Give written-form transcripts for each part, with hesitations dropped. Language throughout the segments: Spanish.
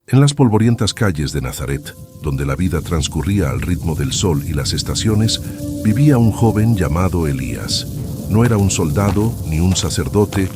En las polvorientas calles de Nazaret, donde la vida transcurría al ritmo del sol y las estaciones, vivía un joven llamado Elías. No era un soldado, ni un sacerdote,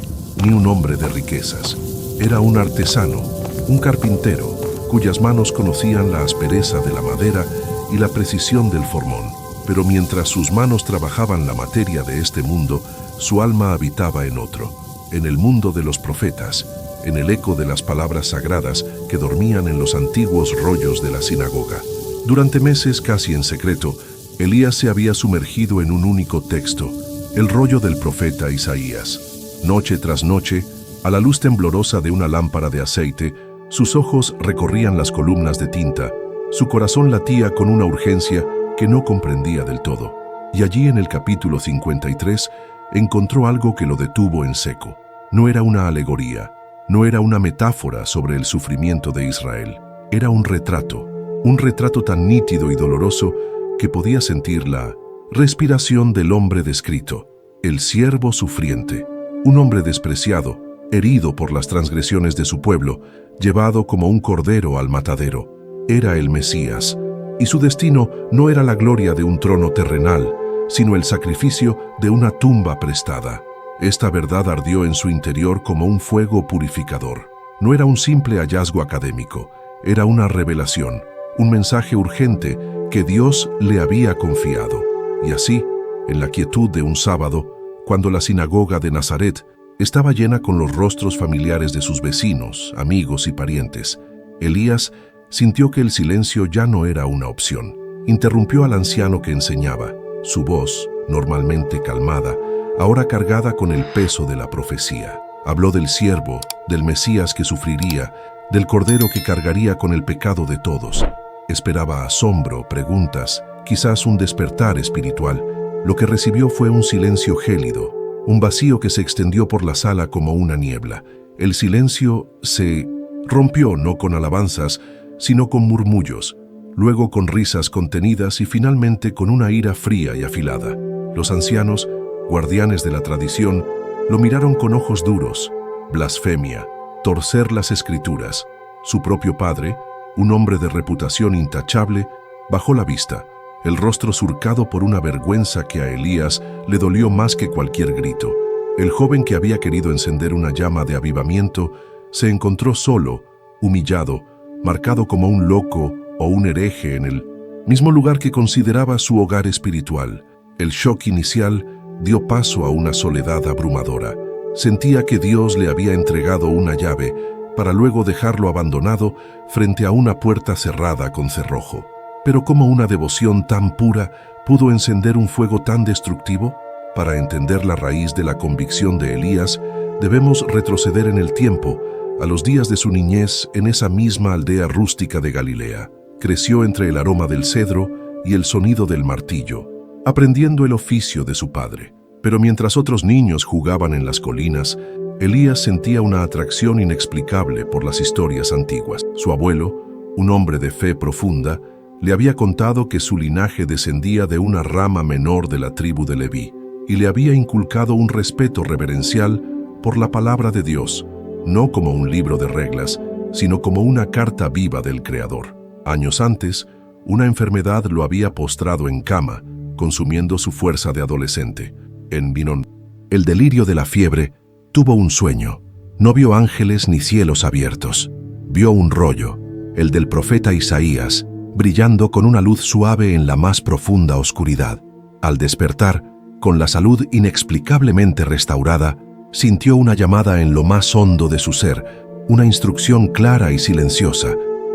ni un hombre de riquezas. Era un artesano, un carpintero, cuyas manos conocían la aspereza de la madera y la precisión del formón. Pero mientras sus manos trabajaban la materia de este mundo, su alma habitaba en otro, en el mundo de los profetas, en el eco de las palabras sagradas que dormían en los antiguos rollos de la sinagoga. Durante meses, casi en secreto, Elías se había sumergido en un único texto, el rollo del profeta Isaías. Noche tras noche, a la luz temblorosa de una lámpara de aceite, sus ojos recorrían las columnas de tinta, su corazón latía con una urgencia que no comprendía del todo. Y allí en el capítulo 53 encontró algo que lo detuvo en seco. No era una alegoría, no era una metáfora sobre el sufrimiento de Israel. Era un retrato tan nítido y doloroso que podía sentir la respiración del hombre descrito, el siervo sufriente, un hombre despreciado, herido por las transgresiones de su pueblo, llevado como un cordero al matadero. Era el Mesías, y su destino no era la gloria de un trono terrenal, sino el sacrificio de una tumba prestada. Esta verdad ardió en su interior como un fuego purificador. No era un simple hallazgo académico, era una revelación, un mensaje urgente que Dios le había confiado. Y así, en la quietud de un sábado, cuando la sinagoga de Nazaret estaba llena con los rostros familiares de sus vecinos, amigos y parientes, Elías sintió que el silencio ya no era una opción. Interrumpió al anciano que enseñaba. Su voz, normalmente calmada, ahora cargada con el peso de la profecía. Habló del siervo, del Mesías que sufriría, del cordero que cargaría con el pecado de todos. Esperaba asombro, preguntas, quizás un despertar espiritual. Lo que recibió fue un silencio gélido, un vacío que se extendió por la sala como una niebla. El silencio se rompió no con alabanzas, sino con murmullos, luego con risas contenidas y finalmente con una ira fría y afilada. Los ancianos, guardianes de la tradición, lo miraron con ojos duros, blasfemia, torcer las escrituras. Su propio padre, un hombre de reputación intachable, bajó la vista, el rostro surcado por una vergüenza que a Elías le dolió más que cualquier grito. El joven que había querido encender una llama de avivamiento se encontró solo, humillado, marcado como un loco o un hereje en el mismo lugar que consideraba su hogar espiritual. El shock inicial dio paso a una soledad abrumadora. Sentía que Dios le había entregado una llave para luego dejarlo abandonado frente a una puerta cerrada con cerrojo. Pero ¿cómo una devoción tan pura pudo encender un fuego tan destructivo? Para entender la raíz de la convicción de Elías, debemos retroceder en el tiempo, a los días de su niñez en esa misma aldea rústica de Galilea. Creció entre el aroma del cedro y el sonido del martillo, aprendiendo el oficio de su padre. Pero mientras otros niños jugaban en las colinas, Elías sentía una atracción inexplicable por las historias antiguas. Su abuelo, un hombre de fe profunda, le había contado que su linaje descendía de una rama menor de la tribu de Leví y le había inculcado un respeto reverencial por la palabra de Dios, no como un libro de reglas, sino como una carta viva del Creador. Años antes, una enfermedad lo había postrado en cama, consumiendo su fuerza de adolescente. En Binón, el delirio de la fiebre, tuvo un sueño. No vio ángeles ni cielos abiertos. Vio un rollo, el del profeta Isaías, brillando con una luz suave en la más profunda oscuridad. Al despertar, con la salud inexplicablemente restaurada, sintió una llamada en lo más hondo de su ser, una instrucción clara y silenciosa.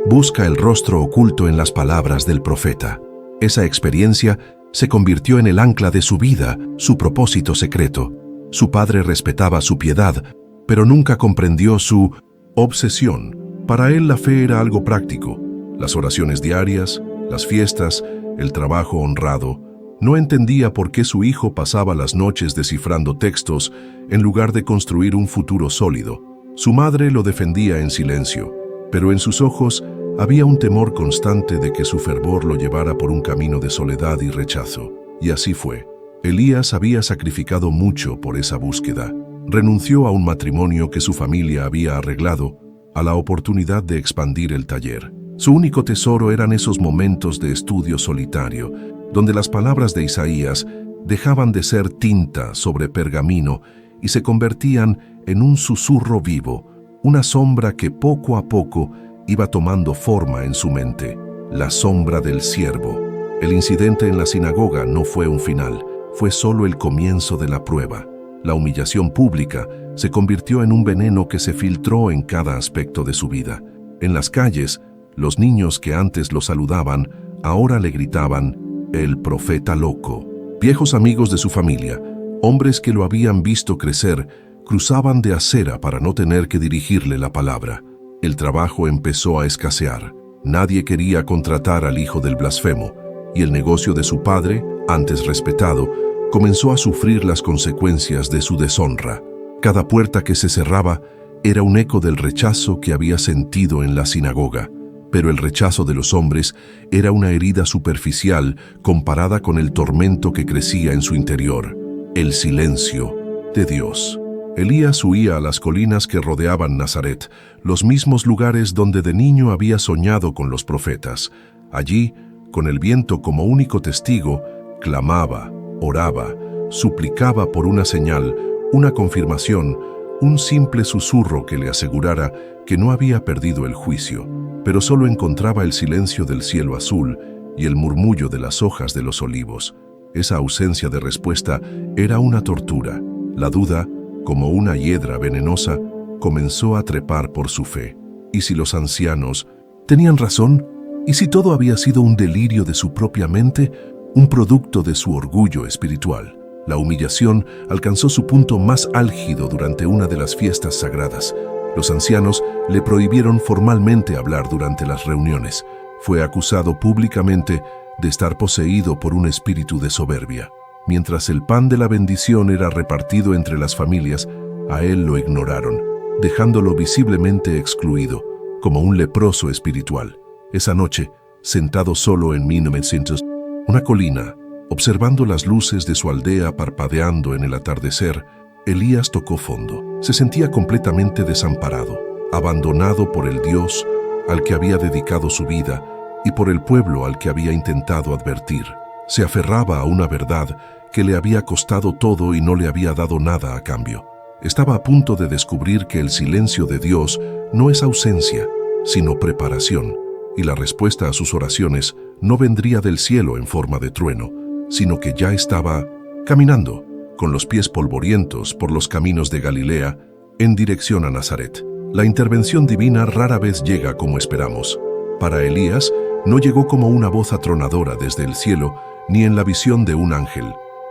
Busca el rostro oculto en las palabras del profeta. Esa experiencia se convirtió en el ancla de su vida, su propósito secreto. Su padre respetaba su piedad, pero nunca comprendió su obsesión. Para él la fe era algo práctico. Las oraciones diarias, las fiestas, el trabajo honrado. No entendía por qué su hijo pasaba las noches descifrando textos en lugar de construir un futuro sólido. Su madre lo defendía en silencio, pero en sus ojos había un temor constante de que su fervor lo llevara por un camino de soledad y rechazo. Y así fue. Elías había sacrificado mucho por esa búsqueda. Renunció a un matrimonio que su familia había arreglado, a la oportunidad de expandir el taller. Su único tesoro eran esos momentos de estudio solitario, donde las palabras de Isaías dejaban de ser tinta sobre pergamino y se convertían en un susurro vivo, una sombra que poco a poco iba tomando forma en su mente, la sombra del siervo. El incidente en la sinagoga no fue un final, fue solo el comienzo de la prueba. La humillación pública se convirtió en un veneno que se filtró en cada aspecto de su vida. En las calles, los niños que antes lo saludaban, ahora le gritaban, "El profeta loco". Viejos amigos de su familia, hombres que lo habían visto crecer, cruzaban de acera para no tener que dirigirle la palabra. El trabajo empezó a escasear. Nadie quería contratar al hijo del blasfemo, y el negocio de su padre, antes respetado, comenzó a sufrir las consecuencias de su deshonra. Cada puerta que se cerraba era un eco del rechazo que había sentido en la sinagoga. Pero el rechazo de los hombres era una herida superficial comparada con el tormento que crecía en su interior, el silencio de Dios. Elías huía a las colinas que rodeaban Nazaret, los mismos lugares donde de niño había soñado con los profetas. Allí, con el viento como único testigo, clamaba, oraba, suplicaba por una señal, una confirmación, un simple susurro que le asegurara que no había perdido el juicio, pero solo encontraba el silencio del cielo azul y el murmullo de las hojas de los olivos. Esa ausencia de respuesta era una tortura. La duda, como una hiedra venenosa, comenzó a trepar por su fe. ¿Y si los ancianos tenían razón? ¿Y si todo había sido un delirio de su propia mente, un producto de su orgullo espiritual? La humillación alcanzó su punto más álgido durante una de las fiestas sagradas. Los ancianos le prohibieron formalmente hablar durante las reuniones. Fue acusado públicamente de estar poseído por un espíritu de soberbia. Mientras el pan de la bendición era repartido entre las familias, a él lo ignoraron, dejándolo visiblemente excluido, como un leproso espiritual. Esa noche, sentado solo en 1900, una colina, observando las luces de su aldea parpadeando en el atardecer, Elías tocó fondo. Se sentía completamente desamparado, abandonado por el Dios al que había dedicado su vida y por el pueblo al que había intentado advertir. Se aferraba a una verdad que le había costado todo y no le había dado nada a cambio. Estaba a punto de descubrir que el silencio de Dios no es ausencia, sino preparación, y la respuesta a sus oraciones no vendría del cielo en forma de trueno, sino que ya estaba caminando, con los pies polvorientos por los caminos de Galilea, en dirección a Nazaret. La intervención divina rara vez llega como esperamos. Para Elías, no llegó como una voz atronadora desde el cielo, ni en la visión de un ángel.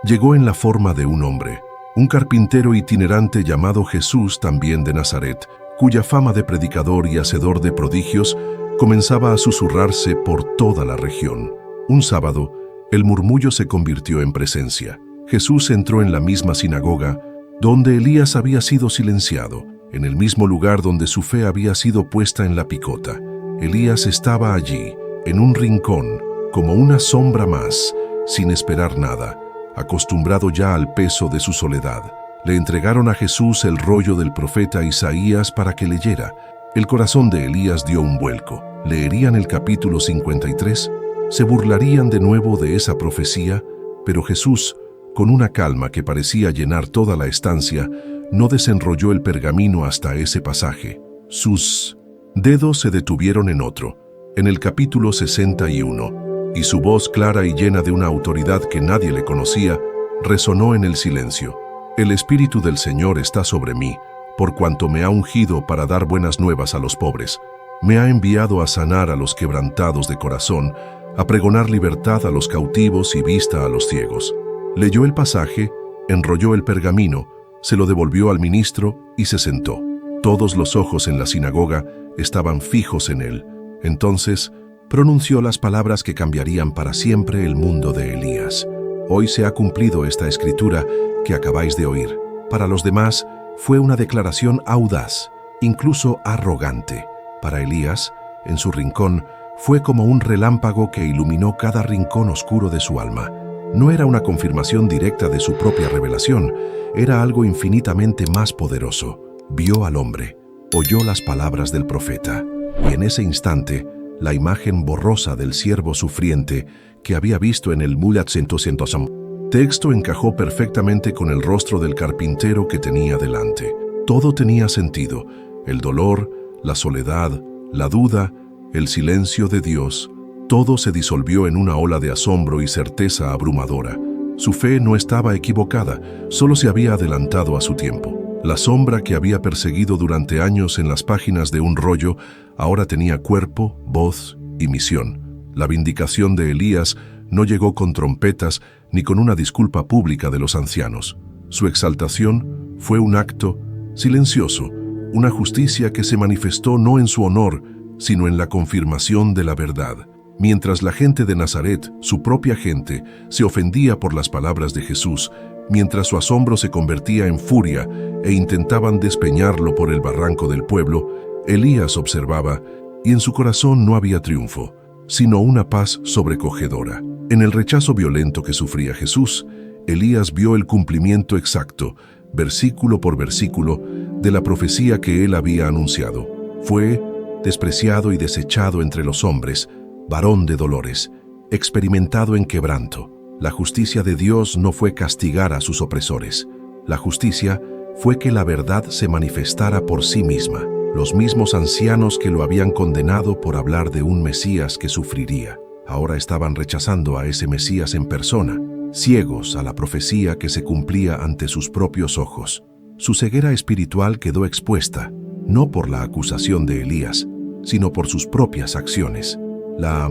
Llegó en la forma de un hombre, un carpintero itinerante llamado Jesús, también de Nazaret, cuya fama de predicador y hacedor de prodigios comenzaba a susurrarse por toda la región. Un sábado, el murmullo se convirtió en presencia. Jesús entró en la misma sinagoga donde Elías había sido silenciado, en el mismo lugar donde su fe había sido puesta en la picota. Elías estaba allí, en un rincón, como una sombra más, sin esperar nada, acostumbrado ya al peso de su soledad. Le entregaron a Jesús el rollo del profeta Isaías para que leyera. El corazón de Elías dio un vuelco. Leerían el capítulo 53, se burlarían de nuevo de esa profecía, pero Jesús, con una calma que parecía llenar toda la estancia, no desenrolló el pergamino hasta ese pasaje. Sus dedos se detuvieron en otro, en el capítulo 61, y su voz clara y llena de una autoridad que nadie le conocía, resonó en el silencio. El Espíritu del Señor está sobre mí, por cuanto me ha ungido para dar buenas nuevas a los pobres. Me ha enviado a sanar a los quebrantados de corazón, a pregonar libertad a los cautivos y vista a los ciegos. Leyó el pasaje, enrolló el pergamino, se lo devolvió al ministro y se sentó. Todos los ojos en la sinagoga estaban fijos en él. Entonces pronunció las palabras que cambiarían para siempre el mundo de Elías. Hoy se ha cumplido esta escritura que acabáis de oír. Para los demás fue una declaración audaz, incluso arrogante. Para Elías, en su rincón, fue como un relámpago que iluminó cada rincón oscuro de su alma. No era una confirmación directa de su propia revelación, era algo infinitamente más poderoso. Vio al hombre, oyó las palabras del profeta, y en ese instante, la imagen borrosa del siervo sufriente que había visto en el Mulat 100 texto encajó perfectamente con el rostro del carpintero que tenía delante. Todo tenía sentido: el dolor, la soledad, la duda, el silencio de Dios. Todo se disolvió en una ola de asombro y certeza abrumadora. Su fe no estaba equivocada, solo se había adelantado a su tiempo. La sombra que había perseguido durante años en las páginas de un rollo ahora tenía cuerpo, voz y misión. La vindicación de Elías no llegó con trompetas ni con una disculpa pública de los ancianos. Su exaltación fue un acto silencioso, una justicia que se manifestó no en su honor, sino en la confirmación de la verdad. Mientras la gente de Nazaret, su propia gente, se ofendía por las palabras de Jesús, mientras su asombro se convertía en furia e intentaban despeñarlo por el barranco del pueblo, Elías observaba, y en su corazón no había triunfo, sino una paz sobrecogedora. En el rechazo violento que sufría Jesús, Elías vio el cumplimiento exacto, versículo por versículo, de la profecía que él había anunciado. Fue despreciado y desechado entre los hombres, varón de dolores, experimentado en quebranto. La justicia de Dios no fue castigar a sus opresores. La justicia fue que la verdad se manifestara por sí misma. Los mismos ancianos que lo habían condenado por hablar de un Mesías que sufriría, ahora estaban rechazando a ese Mesías en persona, ciegos a la profecía que se cumplía ante sus propios ojos. Su ceguera espiritual quedó expuesta, no por la acusación de Elías, sino por sus propias acciones. La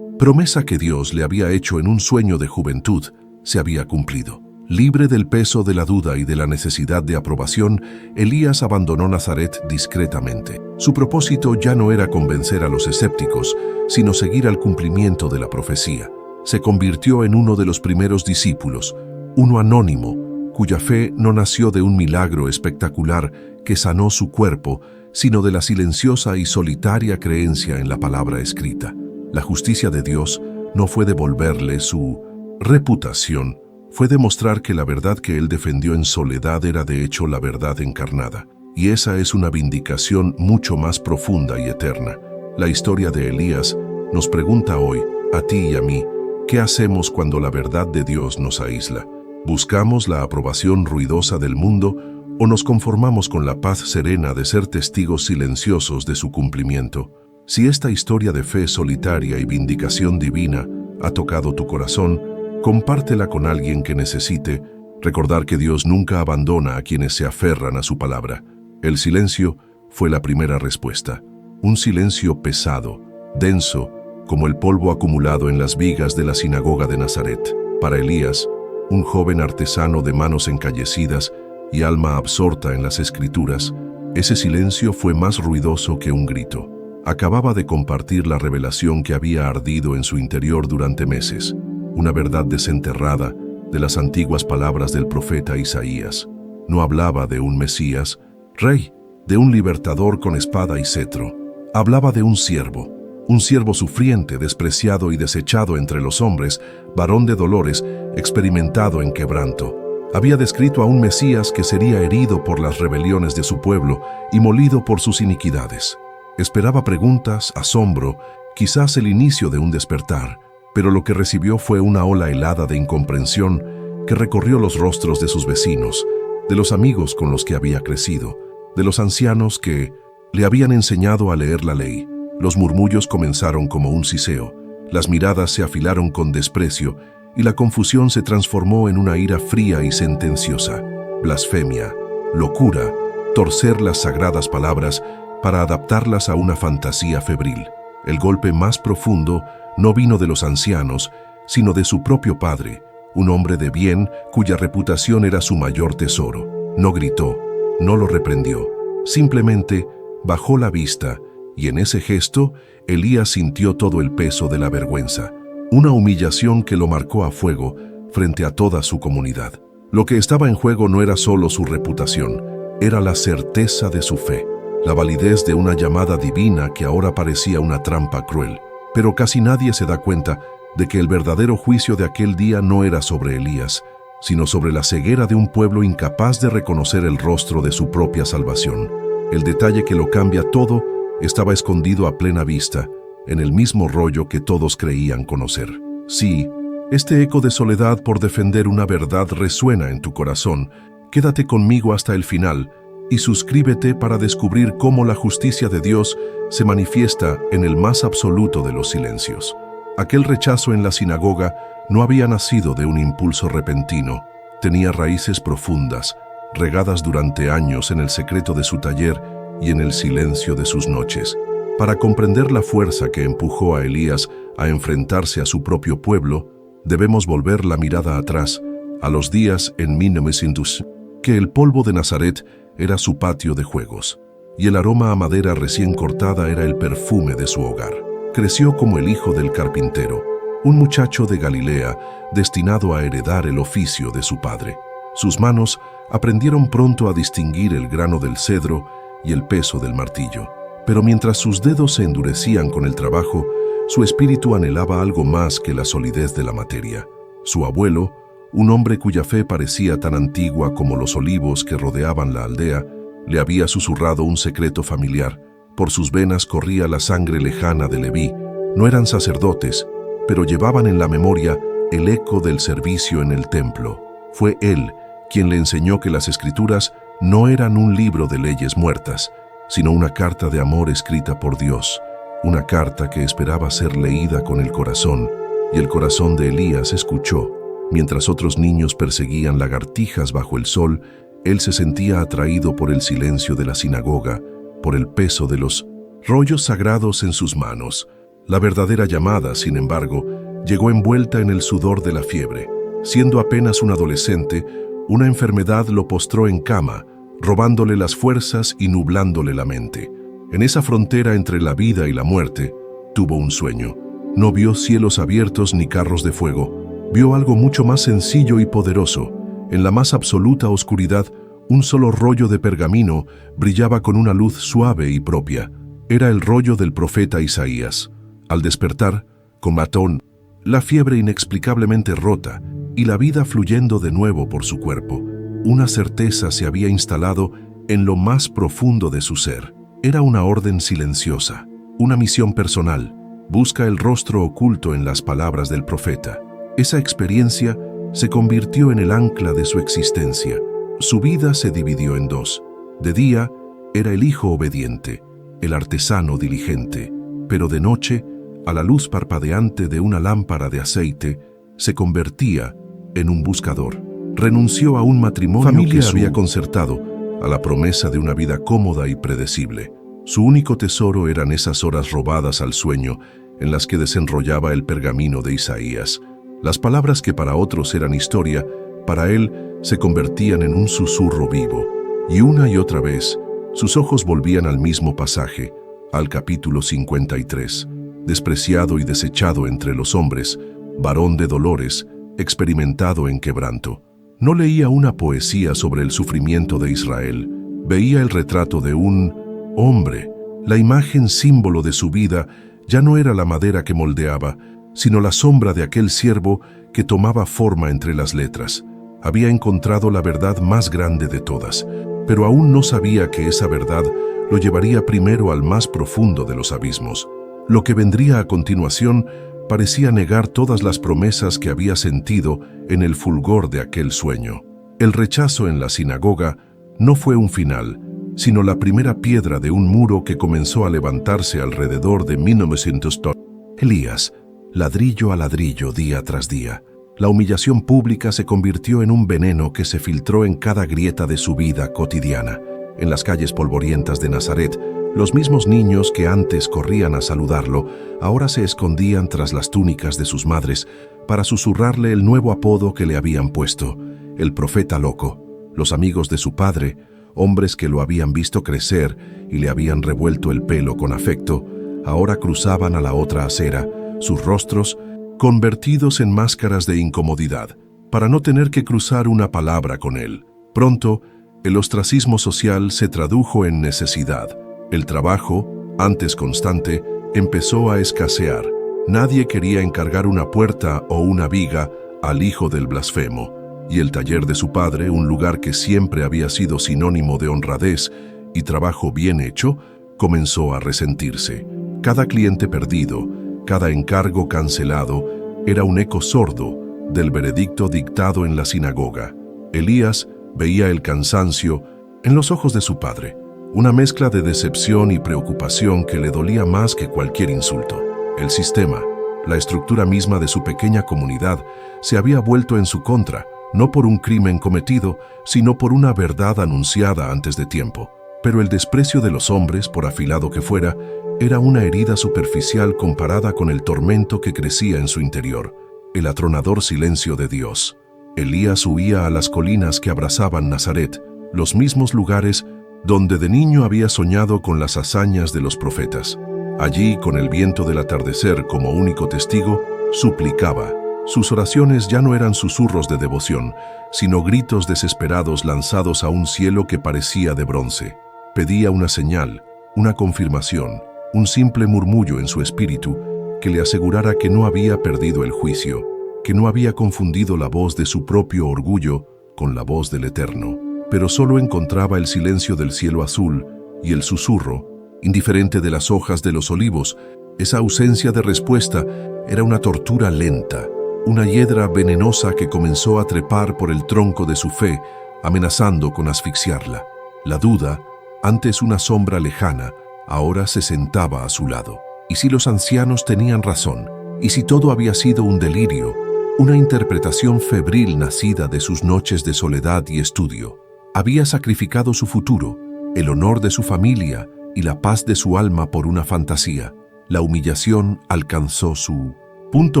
promesa que Dios le había hecho en un sueño de juventud se había cumplido. Libre del peso de la duda y de la necesidad de aprobación, Elías abandonó Nazaret discretamente. Su propósito ya no era convencer a los escépticos, sino seguir al cumplimiento de la profecía. Se convirtió en uno de los primeros discípulos, uno anónimo, cuya fe no nació de un milagro espectacular que sanó su cuerpo, sino de la silenciosa y solitaria creencia en la palabra escrita. La justicia de Dios no fue devolverle su reputación, fue demostrar que la verdad que él defendió en soledad era de hecho la verdad encarnada. Y esa es una vindicación mucho más profunda y eterna. La historia de Elías nos pregunta hoy, a ti y a mí, ¿qué hacemos cuando la verdad de Dios nos aísla? ¿Buscamos la aprobación ruidosa del mundo o nos conformamos con la paz serena de ser testigos silenciosos de su cumplimiento? Si esta historia de fe solitaria y vindicación divina ha tocado tu corazón, compártela con alguien que necesite recordar que Dios nunca abandona a quienes se aferran a su palabra. El silencio fue la primera respuesta, un silencio pesado, denso, como el polvo acumulado en las vigas de la sinagoga de Nazaret. Para Elías, un joven artesano de manos encallecidas y alma absorta en las Escrituras, ese silencio fue más ruidoso que un grito. Acababa de compartir la revelación que había ardido en su interior durante meses, una verdad desenterrada de las antiguas palabras del profeta Isaías. No hablaba de un Mesías, rey, de un libertador con espada y cetro. Hablaba de un siervo sufriente, despreciado y desechado entre los hombres, varón de dolores, experimentado en quebranto. Había descrito a un Mesías que sería herido por las rebeliones de su pueblo y molido por sus iniquidades. Esperaba preguntas, asombro, quizás el inicio de un despertar, pero lo que recibió fue una ola helada de incomprensión que recorrió los rostros de sus vecinos, de los amigos con los que había crecido, de los ancianos que le habían enseñado a leer la ley. Los murmullos comenzaron como un siseo, las miradas se afilaron con desprecio y la confusión se transformó en una ira fría y sentenciosa. Blasfemia, locura, torcer las sagradas palabras para adaptarlas a una fantasía febril. El golpe más profundo no vino de los ancianos, sino de su propio padre, un hombre de bien cuya reputación era su mayor tesoro. No gritó, no lo reprendió, simplemente bajó la vista y en ese gesto Elías sintió todo el peso de la vergüenza, una humillación que lo marcó a fuego frente a toda su comunidad. Lo que estaba en juego no era solo su reputación, era la certeza de su fe, la validez de una llamada divina que ahora parecía una trampa cruel. Pero casi nadie se da cuenta de que el verdadero juicio de aquel día no era sobre Elías, sino sobre la ceguera de un pueblo incapaz de reconocer el rostro de su propia salvación. El detalle que lo cambia todo estaba escondido a plena vista, en el mismo rollo que todos creían conocer. Sí, este eco de soledad por defender una verdad resuena en tu corazón. Quédate conmigo hasta el final y suscríbete para descubrir cómo la justicia de Dios se manifiesta en el más absoluto de los silencios. Aquel rechazo en la sinagoga no había nacido de un impulso repentino, tenía raíces profundas, regadas durante años en el secreto de su taller y en el silencio de sus noches. Para comprender la fuerza que empujó a Elías a enfrentarse a su propio pueblo, debemos volver la mirada atrás, a los días en 1900, que el polvo de Nazaret era su patio de juegos, y el aroma a madera recién cortada era el perfume de su hogar. Creció como el hijo del carpintero, un muchacho de Galilea destinado a heredar el oficio de su padre. Sus manos aprendieron pronto a distinguir el grano del cedro y el peso del martillo. Pero mientras sus dedos se endurecían con el trabajo, su espíritu anhelaba algo más que la solidez de la materia. Su abuelo, un hombre cuya fe parecía tan antigua como los olivos que rodeaban la aldea, le había susurrado un secreto familiar. Por sus venas corría la sangre lejana de Leví. No eran sacerdotes, pero llevaban en la memoria el eco del servicio en el templo. Fue él quien le enseñó que las Escrituras no eran un libro de leyes muertas, sino una carta de amor escrita por Dios, una carta que esperaba ser leída con el corazón, y el corazón de Elías escuchó. Mientras otros niños perseguían lagartijas bajo el sol, él se sentía atraído por el silencio de la sinagoga, por el peso de los rollos sagrados en sus manos. La verdadera llamada, sin embargo, llegó envuelta en el sudor de la fiebre. Siendo apenas un adolescente, una enfermedad lo postró en cama, robándole las fuerzas y nublándole la mente. En esa frontera entre la vida y la muerte, tuvo un sueño. No vio cielos abiertos ni carros de fuego. Vio algo mucho más sencillo y poderoso. En la más absoluta oscuridad, un solo rollo de pergamino brillaba con una luz suave y propia. Era el rollo del profeta Isaías. Al despertar, con matón, la fiebre inexplicablemente rota y la vida fluyendo de nuevo por su cuerpo, una certeza se había instalado en lo más profundo de su ser. Era una orden silenciosa, una misión personal. Busca el rostro oculto en las palabras del profeta. Esa experiencia se convirtió en el ancla de su existencia. Su vida se dividió en dos. De día era el hijo obediente, el artesano diligente, pero de noche, a la luz parpadeante de una lámpara de aceite, se convertía en un buscador. Renunció a un matrimonio que había concertado, a la promesa de una vida cómoda y predecible. Su único tesoro eran esas horas robadas al sueño en las que desenrollaba el pergamino de Isaías. Las palabras que para otros eran historia, para él se convertían en un susurro vivo. Y una y otra vez, sus ojos volvían al mismo pasaje, al capítulo 53. Despreciado y desechado entre los hombres, varón de dolores, experimentado en quebranto. No leía una poesía sobre el sufrimiento de Israel, veía el retrato de un hombre. La imagen símbolo de su vida ya no era la madera que moldeaba, sino la sombra de aquel siervo que tomaba forma entre las letras. Había encontrado la verdad más grande de todas, pero aún no sabía que esa verdad lo llevaría primero al más profundo de los abismos. Lo que vendría a continuación parecía negar todas las promesas que había sentido en el fulgor de aquel sueño. El rechazo en la sinagoga no fue un final, sino la primera piedra de un muro que comenzó a levantarse alrededor de 1900. Elías, ladrillo a ladrillo, día tras día. La humillación pública se convirtió en un veneno que se filtró en cada grieta de su vida cotidiana. En las calles polvorientas de Nazaret, los mismos niños que antes corrían a saludarlo, ahora se escondían tras las túnicas de sus madres para susurrarle el nuevo apodo que le habían puesto, el profeta loco. Los amigos de su padre, hombres que lo habían visto crecer y le habían revuelto el pelo con afecto, ahora cruzaban a la otra acera, sus rostros convertidos en máscaras de incomodidad, para no tener que cruzar una palabra con él. Pronto, el ostracismo social se tradujo en necesidad. El trabajo, antes constante, empezó a escasear. Nadie quería encargar una puerta o una viga al hijo del blasfemo, y el taller de su padre, un lugar que siempre había sido sinónimo de honradez, y trabajo bien hecho, comenzó a resentirse. Cada cliente perdido, cada encargo cancelado, era un eco sordo del veredicto dictado en la sinagoga. Elías veía el cansancio en los ojos de su padre, una mezcla de decepción y preocupación que le dolía más que cualquier insulto. El sistema, la estructura misma de su pequeña comunidad, se había vuelto en su contra, no por un crimen cometido, sino por una verdad anunciada antes de tiempo. Pero el desprecio de los hombres, por afilado que fuera, era una herida superficial comparada con el tormento que crecía en su interior, el atronador silencio de Dios. Elías huía a las colinas que abrazaban Nazaret, los mismos lugares donde de niño había soñado con las hazañas de los profetas. Allí, con el viento del atardecer como único testigo, suplicaba. Sus oraciones ya no eran susurros de devoción, sino gritos desesperados lanzados a un cielo que parecía de bronce. Pedía una señal, una confirmación, un simple murmullo en su espíritu que le asegurara que no había perdido el juicio, que no había confundido la voz de su propio orgullo con la voz del Eterno. Pero solo encontraba el silencio del cielo azul y el susurro, indiferente de las hojas de los olivos. Esa ausencia de respuesta era una tortura lenta, una hiedra venenosa que comenzó a trepar por el tronco de su fe, amenazando con asfixiarla. La duda, antes una sombra lejana, ahora se sentaba a su lado. ¿Y si los ancianos tenían razón? ¿Y si todo había sido un delirio, una interpretación febril nacida de sus noches de soledad y estudio? Había sacrificado su futuro, el honor de su familia y la paz de su alma por una fantasía. La humillación alcanzó su punto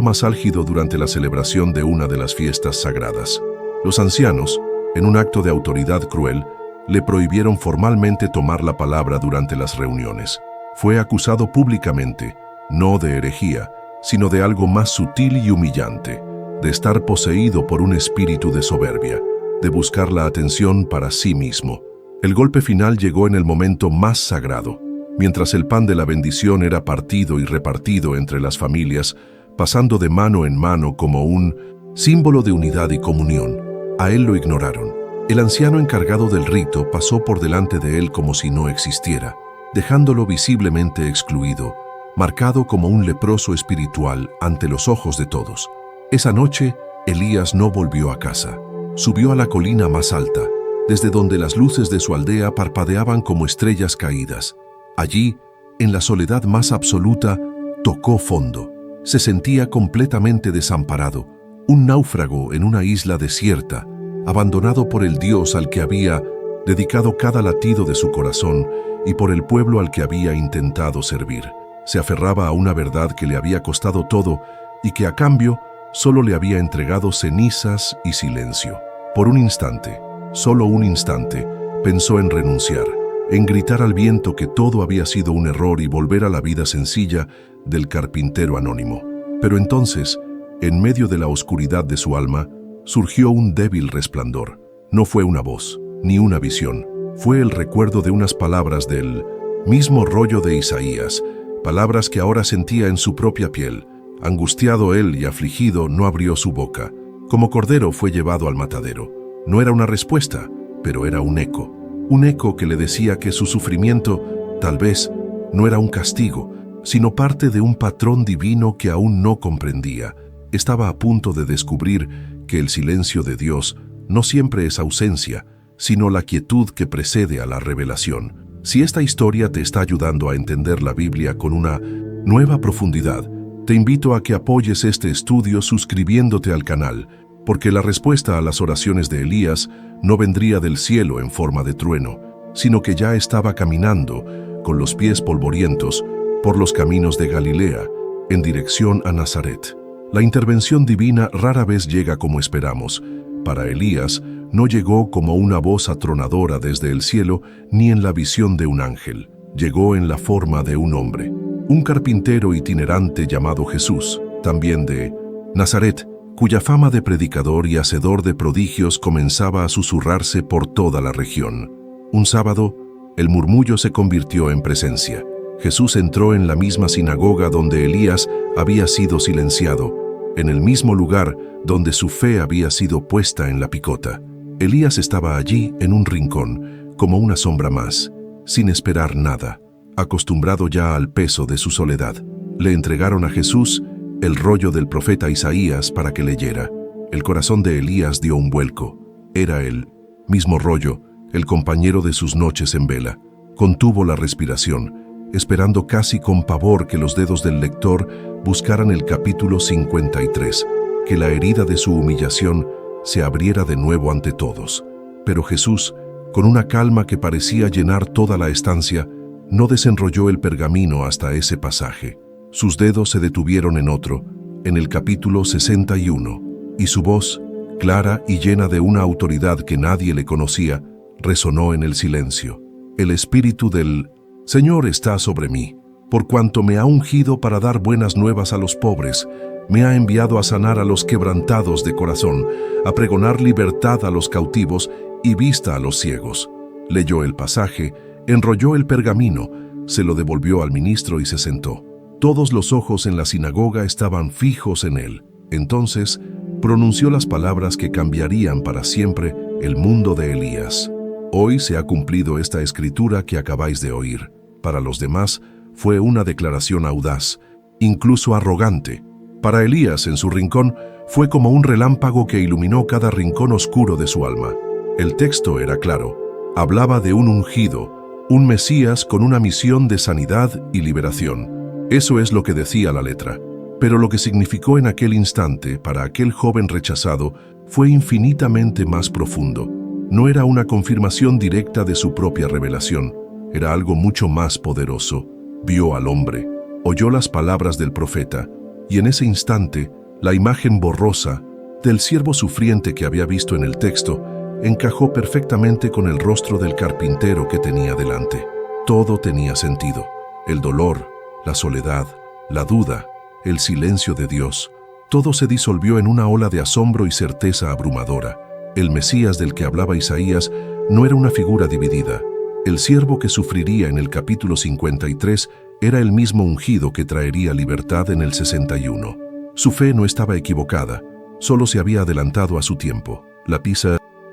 más álgido durante la celebración de una de las fiestas sagradas. Los ancianos, en un acto de autoridad cruel, le prohibieron formalmente tomar la palabra durante las reuniones. Fue acusado públicamente, no de herejía, sino de algo más sutil y humillante, de estar poseído por un espíritu de soberbia, de buscar la atención para sí mismo. El golpe final llegó en el momento más sagrado. Mientras el pan de la bendición era partido y repartido entre las familias, pasando de mano en mano como un símbolo de unidad y comunión, a él lo ignoraron. El anciano encargado del rito pasó por delante de él como si no existiera, dejándolo visiblemente excluido, marcado como un leproso espiritual ante los ojos de todos. Esa noche, Elías no volvió a casa. Subió a la colina más alta, desde donde las luces de su aldea parpadeaban como estrellas caídas. Allí, en la soledad más absoluta, tocó fondo. Se sentía completamente desamparado, un náufrago en una isla desierta, abandonado por el Dios al que había dedicado cada latido de su corazón y por el pueblo al que había intentado servir. Se aferraba a una verdad que le había costado todo y que a cambio solo le había entregado cenizas y silencio. Por un instante, solo un instante, pensó en renunciar, en gritar al viento que todo había sido un error y volver a la vida sencilla del carpintero anónimo. Pero entonces, en medio de la oscuridad de su alma, surgió un débil resplandor. No fue una voz, ni una visión. Fue el recuerdo de unas palabras del mismo rollo de Isaías, palabras que ahora sentía en su propia piel. Angustiado él y afligido, no abrió su boca. Como cordero fue llevado al matadero. No era una respuesta, pero era un eco que le decía que su sufrimiento, tal vez, no era un castigo, sino parte de un patrón divino que aún no comprendía. Estaba a punto de descubrir que el silencio de Dios no siempre es ausencia, sino la quietud que precede a la revelación. Si esta historia te está ayudando a entender la Biblia con una nueva profundidad, te invito a que apoyes este estudio suscribiéndote al canal, porque la respuesta a las oraciones de Elías no vendría del cielo en forma de trueno, sino que ya estaba caminando, con los pies polvorientos, por los caminos de Galilea, en dirección a Nazaret. La intervención divina rara vez llega como esperamos. Para Elías, no llegó como una voz atronadora desde el cielo ni en la visión de un ángel. Llegó en la forma de un hombre, un carpintero itinerante llamado Jesús, también de Nazaret, cuya fama de predicador y hacedor de prodigios comenzaba a susurrarse por toda la región. Un sábado, el murmullo se convirtió en presencia. Jesús entró en la misma sinagoga donde Elías había sido silenciado, en el mismo lugar donde su fe había sido puesta en la picota. Elías estaba allí en un rincón, como una sombra más, sin esperar nada, acostumbrado ya al peso de su soledad. Le entregaron a Jesús el rollo del profeta Isaías para que leyera. El corazón de Elías dio un vuelco. Era el mismo rollo, el compañero de sus noches en vela. Contuvo la respiración, esperando casi con pavor que los dedos del lector buscaran el capítulo 53, que la herida de su humillación se abriera de nuevo ante todos. Pero Jesús, con una calma que parecía llenar toda la estancia, no desenrolló el pergamino hasta ese pasaje. Sus dedos se detuvieron en otro, en el capítulo 61, y su voz, clara y llena de una autoridad que nadie le conocía, resonó en el silencio. El espíritu del Señor está sobre mí, por cuanto me ha ungido para dar buenas nuevas a los pobres, me ha enviado a sanar a los quebrantados de corazón, a pregonar libertad a los cautivos y vista a los ciegos. Leyó el pasaje, enrolló el pergamino, se lo devolvió al ministro y se sentó. Todos los ojos en la sinagoga estaban fijos en él. Entonces pronunció las palabras que cambiarían para siempre el mundo de Elías. Hoy se ha cumplido esta escritura que acabáis de oír. Para los demás fue una declaración audaz, incluso arrogante. Para Elías, en su rincón, fue como un relámpago que iluminó cada rincón oscuro de su alma. El texto era claro. Hablaba de un ungido, un Mesías con una misión de sanidad y liberación. Eso es lo que decía la letra. Pero lo que significó en aquel instante para aquel joven rechazado fue infinitamente más profundo. No era una confirmación directa de su propia revelación, era algo mucho más poderoso. Vio al hombre, oyó las palabras del profeta, y en ese instante, la imagen borrosa del siervo sufriente que había visto en el texto encajó perfectamente con el rostro del carpintero que tenía delante. Todo tenía sentido. El dolor, la soledad, la duda, el silencio de Dios, todo se disolvió en una ola de asombro y certeza abrumadora. El Mesías del que hablaba Isaías no era una figura dividida. El siervo que sufriría en el capítulo 53 era el mismo ungido que traería libertad en el 61. Su fe no estaba equivocada, solo se había adelantado a su tiempo. La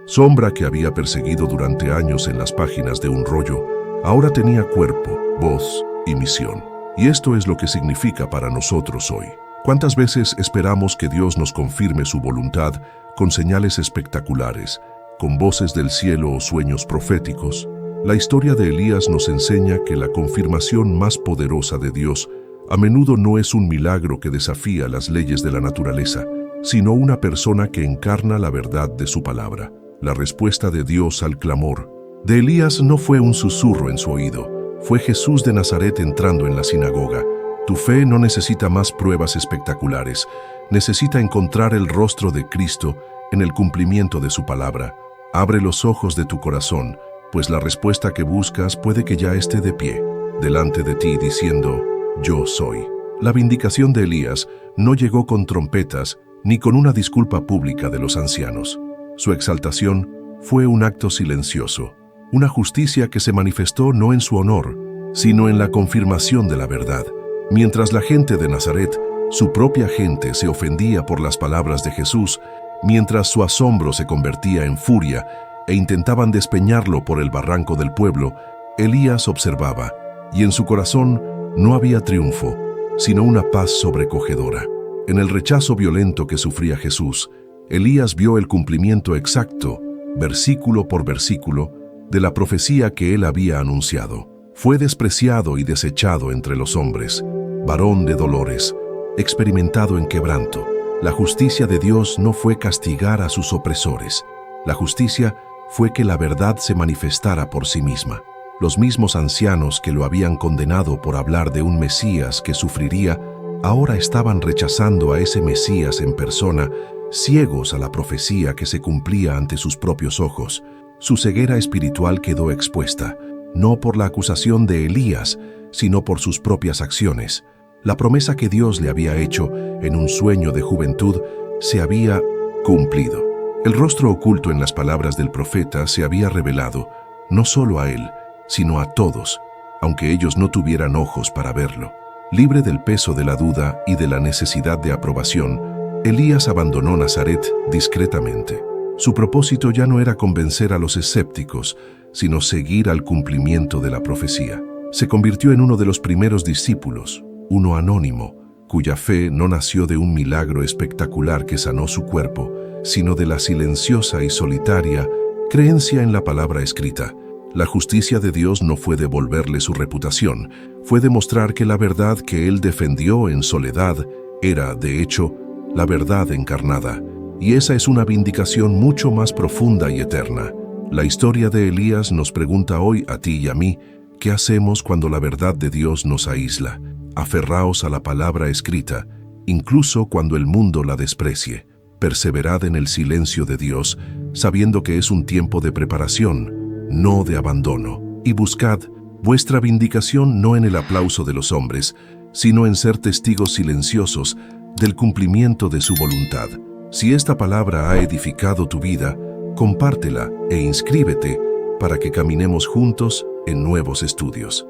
sombra que había perseguido durante años en las páginas de un rollo, ahora tenía cuerpo, voz y misión. Y esto es lo que significa para nosotros hoy. ¿Cuántas veces esperamos que Dios nos confirme su voluntad con señales espectaculares, con voces del cielo o sueños proféticos? La historia de Elías nos enseña que la confirmación más poderosa de Dios a menudo no es un milagro que desafía las leyes de la naturaleza, sino una persona que encarna la verdad de su palabra. La respuesta de Dios al clamor de Elías no fue un susurro en su oído, fue Jesús de Nazaret entrando en la sinagoga. Tu fe no necesita más pruebas espectaculares, necesita encontrar el rostro de Cristo en el cumplimiento de su palabra. Abre los ojos de tu corazón, pues la respuesta que buscas puede que ya esté de pie, delante de ti diciendo, yo soy. La vindicación de Elías no llegó con trompetas ni con una disculpa pública de los ancianos. Su exaltación fue un acto silencioso, una justicia que se manifestó no en su honor, sino en la confirmación de la verdad. Mientras la gente de Nazaret, su propia gente, se ofendía por las palabras de Jesús, mientras su asombro se convertía en furia e intentaban despeñarlo por el barranco del pueblo, Elías observaba, y en su corazón no había triunfo, sino una paz sobrecogedora. En el rechazo violento que sufría Jesús, Elías vio el cumplimiento exacto, versículo por versículo, de la profecía que él había anunciado. Fue despreciado y desechado entre los hombres, varón de dolores, experimentado en quebranto. La justicia de Dios no fue castigar a sus opresores. La justicia fue que la verdad se manifestara por sí misma. Los mismos ancianos que lo habían condenado por hablar de un Mesías que sufriría, ahora estaban rechazando a ese Mesías en persona, ciegos a la profecía que se cumplía ante sus propios ojos. Su ceguera espiritual quedó expuesta, no por la acusación de Elías, sino por sus propias acciones. La promesa que Dios le había hecho en un sueño de juventud se había cumplido. El rostro oculto en las palabras del profeta se había revelado, no solo a él, sino a todos, aunque ellos no tuvieran ojos para verlo. Libre del peso de la duda y de la necesidad de aprobación, Elías abandonó Nazaret discretamente. Su propósito ya no era convencer a los escépticos, sino seguir al cumplimiento de la profecía. Se convirtió en uno de los primeros discípulos, uno anónimo, cuya fe no nació de un milagro espectacular que sanó su cuerpo, sino de la silenciosa y solitaria creencia en la palabra escrita. La justicia de Dios no fue devolverle su reputación, fue demostrar que la verdad que él defendió en soledad era, de hecho, la verdad encarnada. Y esa es una vindicación mucho más profunda y eterna. La historia de Elías nos pregunta hoy a ti y a mí, ¿qué hacemos cuando la verdad de Dios nos aísla? Aferraos a la palabra escrita, incluso cuando el mundo la desprecie. Perseverad en el silencio de Dios, sabiendo que es un tiempo de preparación, no de abandono. Y buscad vuestra vindicación no en el aplauso de los hombres, sino en ser testigos silenciosos del cumplimiento de su voluntad. Si esta palabra ha edificado tu vida, compártela e inscríbete para que caminemos juntos en nuevos estudios.